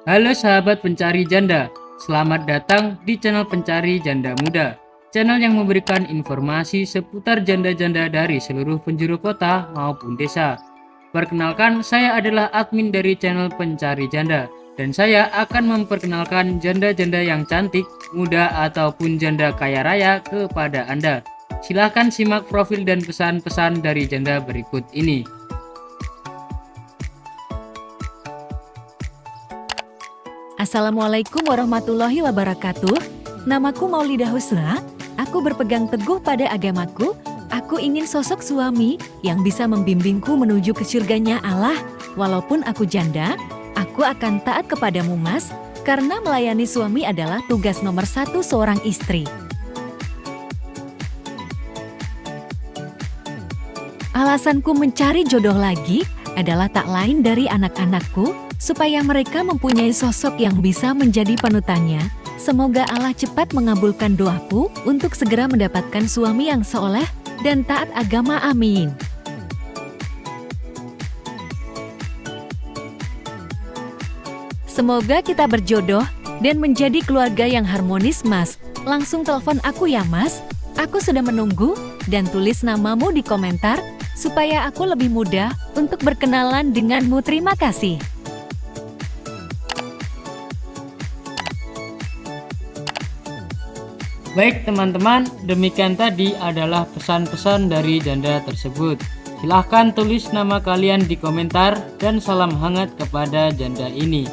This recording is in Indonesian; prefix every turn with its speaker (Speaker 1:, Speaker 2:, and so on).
Speaker 1: Halo sahabat pencari janda, selamat datang di channel Pencari Janda Muda. Channel yang memberikan informasi seputar janda-janda dari seluruh penjuru kota maupun desa. Perkenalkan, saya adalah admin dari channel Pencari Janda, dan saya akan memperkenalkan janda-janda yang cantik, muda, ataupun janda kaya raya kepada Anda. Silahkan simak profil dan pesan-pesan dari janda berikut ini.
Speaker 2: Assalamualaikum warahmatullahi wabarakatuh. Namaku Maulidah Husna. Aku berpegang teguh pada agamaku. Aku ingin sosok suami yang bisa membimbingku menuju ke surganya Allah. Walaupun aku janda, aku akan taat kepadamu, Mas, karena melayani suami adalah tugas nomor 1 seorang istri. Alasanku mencari jodoh lagi adalah tak lain dari anak-anakku, supaya mereka mempunyai sosok yang bisa menjadi panutannya. Semoga Allah cepat mengabulkan doaku untuk segera mendapatkan suami yang soleh dan taat agama. Amin. Semoga kita berjodoh dan menjadi keluarga yang harmonis, Mas. Langsung telepon aku ya, Mas. Aku sudah menunggu, dan tulis namamu di komentar supaya aku lebih mudah untuk berkenalan denganmu. Terima kasih.
Speaker 1: Baik teman-teman, demikian tadi adalah pesan-pesan dari janda tersebut. Silahkan tulis nama kalian di komentar dan salam hangat kepada janda ini.